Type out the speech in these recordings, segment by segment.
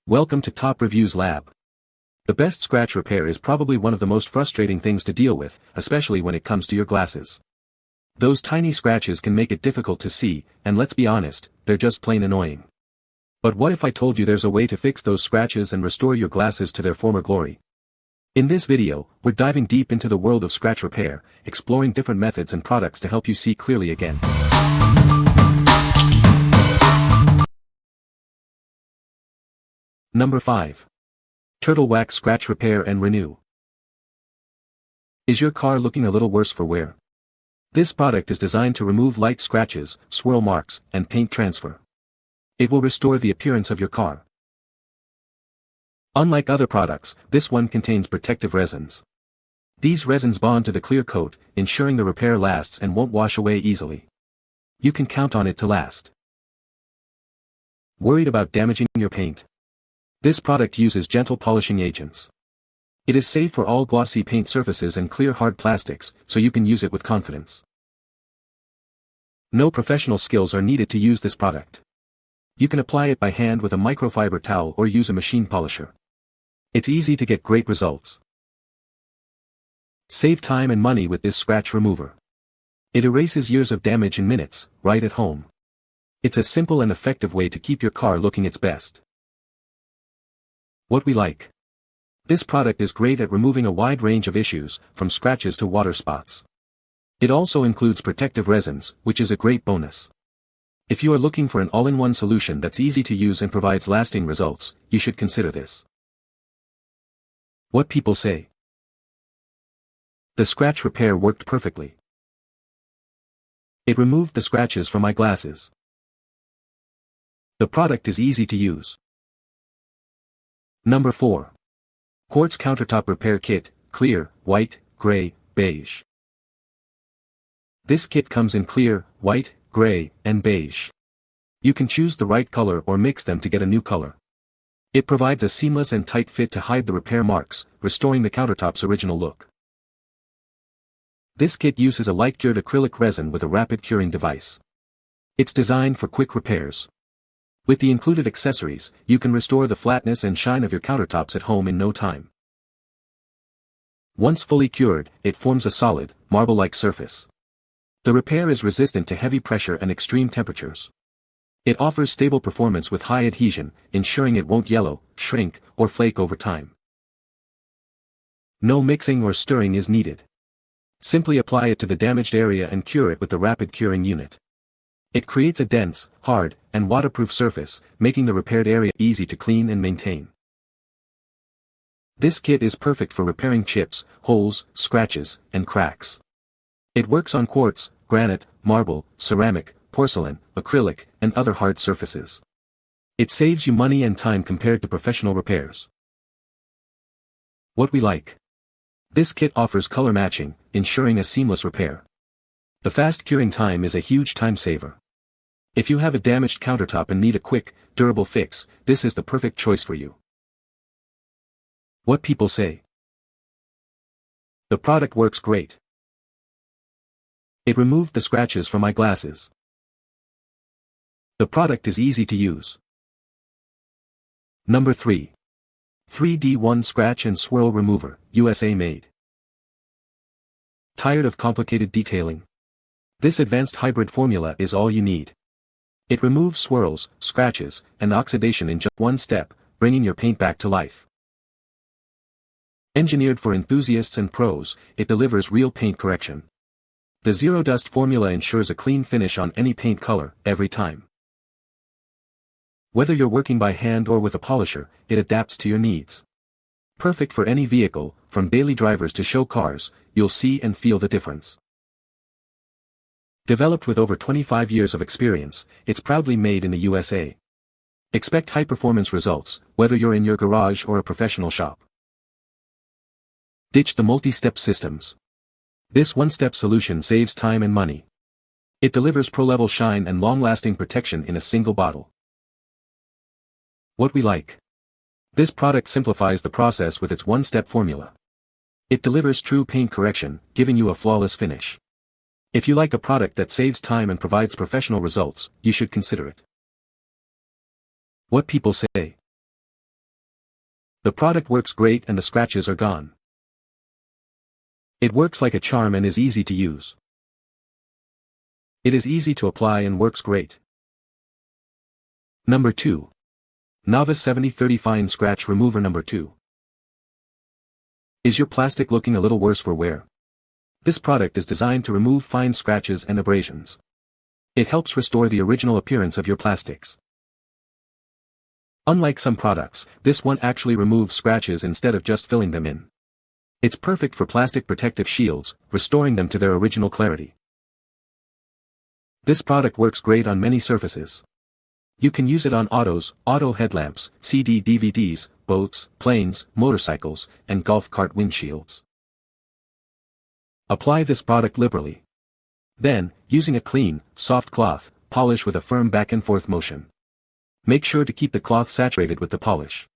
Welcome to Top Reviews Lab. The best scratch repair is probably one of the most frustrating things to deal with, especially when it comes to your glasses. Those tiny scratches can make it difficult to see, and let's be honest, they're just plain annoying. But what if I told you there's a way to fix those scratches and restore your glasses to their former glory? In this video, we're diving deep into the world of scratch repair, exploring different methods and products to help you see clearly again. Number 5. Turtle Wax Scratch Repair and Renew. Is your car looking a little worse for wear? This product is designed to remove light scratches, swirl marks, and paint transfer. It will restore the appearance of your car. Unlike other products, this one contains protective resins. These resins bond to the clear coat, ensuring the repair lasts and won't wash away easily. You can count on it to last. Worried about damaging your paint? This product uses gentle polishing agents. It is safe for all glossy paint surfaces and clear hard plastics, so you can use it with confidence. No professional skills are needed to use this product. You can apply it by hand with a microfiber towel or use a machine polisher. It's easy to get great results. Save time and money with this scratch remover. It erases years of damage in minutes, right at home. It's a simple and effective way to keep your car looking its best. What we like. This product is great at removing a wide range of issues, from scratches to water spots. It also includes protective resins, which is a great bonus. If you are looking for an all-in-one solution that's easy to use and provides lasting results, you should consider this. What people say. The scratch repair worked perfectly. It removed the scratches from my glasses. The product is easy to use. Number 4. Quartz Countertop Repair Kit, Clear, White, Gray, Beige. This kit comes in clear, white, gray, and beige. You can choose the right color or mix them to get a new color. It provides a seamless and tight fit to hide the repair marks, restoring the countertop's original look. This kit uses a light-cured acrylic resin with a rapid curing device. It's designed for quick repairs. With the included accessories, you can restore the flatness and shine of your countertops at home in no time. Once fully cured, it forms a solid, marble-like surface. The repair is resistant to heavy pressure and extreme temperatures. It offers stable performance with high adhesion, ensuring it won't yellow, shrink, or flake over time. No mixing or stirring is needed. Simply apply it to the damaged area and cure it with the rapid curing unit. It creates a dense, hard, and waterproof surface, making the repaired area easy to clean and maintain. This kit is perfect for repairing chips, holes, scratches, and cracks. It works on quartz, granite, marble, ceramic, porcelain, acrylic, and other hard surfaces. It saves you money and time compared to professional repairs. What we like. This kit offers color matching, ensuring a seamless repair. The fast curing time is a huge time saver. If you have a damaged countertop and need a quick, durable fix, this is the perfect choice for you. What people say. The product works great. It removed the scratches from my glasses. The product is easy to use. Number 3. 3D1 Scratch and Swirl Remover, USA made. Tired of complicated detailing? This advanced hybrid formula is all you need. It removes swirls, scratches, and oxidation in just one step, bringing your paint back to life. Engineered for enthusiasts and pros, it delivers real paint correction. The Zero Dust formula ensures a clean finish on any paint color, every time. Whether you're working by hand or with a polisher, it adapts to your needs. Perfect for any vehicle, from daily drivers to show cars, you'll see and feel the difference. Developed with over 25 years of experience, it's proudly made in the USA. Expect high-performance results, whether you're in your garage or a professional shop. Ditch the multi-step systems. This one-step solution saves time and money. It delivers pro-level shine and long-lasting protection in a single bottle. What we like. This product simplifies the process with its one-step formula. It delivers true paint correction, giving you a flawless finish. If you like a product that saves time and provides professional results, you should consider it. What people say. The product works great and the scratches are gone. It works like a charm and is easy to use. It is easy to apply and works great. Number 2. NOVUS 7030 Fine Scratch Remover. Number 2. Is your plastic looking a little worse for wear? This product is designed to remove fine scratches and abrasions. It helps restore the original appearance of your plastics. Unlike some products, this one actually removes scratches instead of just filling them in. It's perfect for plastic protective shields, restoring them to their original clarity. This product works great on many surfaces. You can use it on auto headlamps, CD/DVDs, boats, planes, motorcycles, and golf cart windshields. Apply this product liberally. Then, using a clean, soft cloth, polish with a firm back and forth motion. Make sure to keep the cloth saturated with the polish.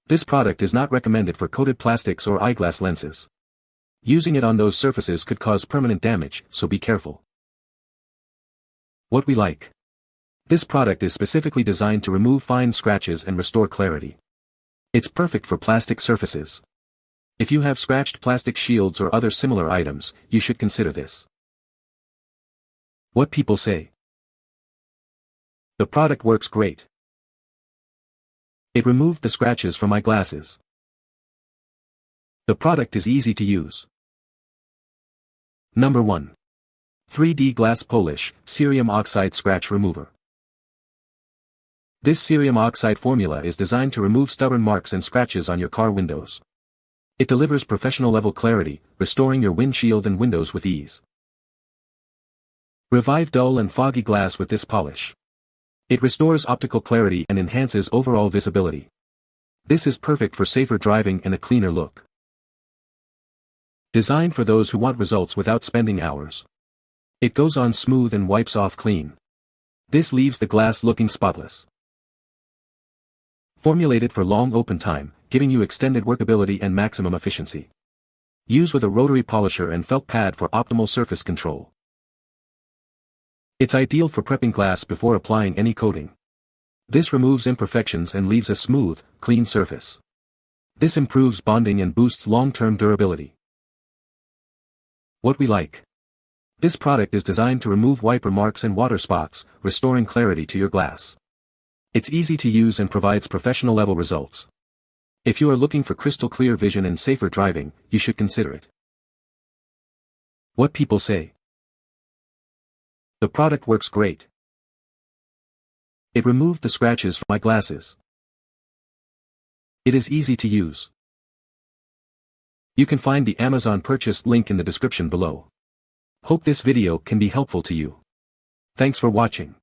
This product is not recommended for coated plastics or eyeglass lenses. Using it on those surfaces could cause permanent damage, so be careful. What we like. This product is specifically designed to remove fine scratches and restore clarity. It's perfect for plastic surfaces. If you have scratched plastic shields or other similar items, you should consider this. What people say. The product works great. It removed the scratches from my glasses. The product is easy to use. Number 1. 3D Glass Polish, Cerium Oxide Scratch Remover. This Cerium Oxide formula is designed to remove stubborn marks and scratches on your car windows. It delivers professional-level clarity, restoring your windshield and windows with ease. Revive dull and foggy glass with this polish. It restores optical clarity and enhances overall visibility. This is perfect for safer driving and a cleaner look. Designed for those who want results without spending hours. It goes on smooth and wipes off clean. This leaves the glass looking spotless. Formulated for long open time, giving you extended workability and maximum efficiency. Use with a rotary polisher and felt pad for optimal surface control. It's ideal for prepping glass before applying any coating. This removes imperfections and leaves a smooth, clean surface. This improves bonding and boosts long-term durability. What we like. This product is designed to remove wiper marks and water spots, restoring clarity to your glass. It's easy to use and provides professional-level results. If you are looking for crystal clear vision and safer driving, you should consider it. What people say. The product works great. It removed the scratches from my glasses. It is easy to use. You can find the Amazon purchase link in the description below. Hope this video can be helpful to you. Thanks for watching.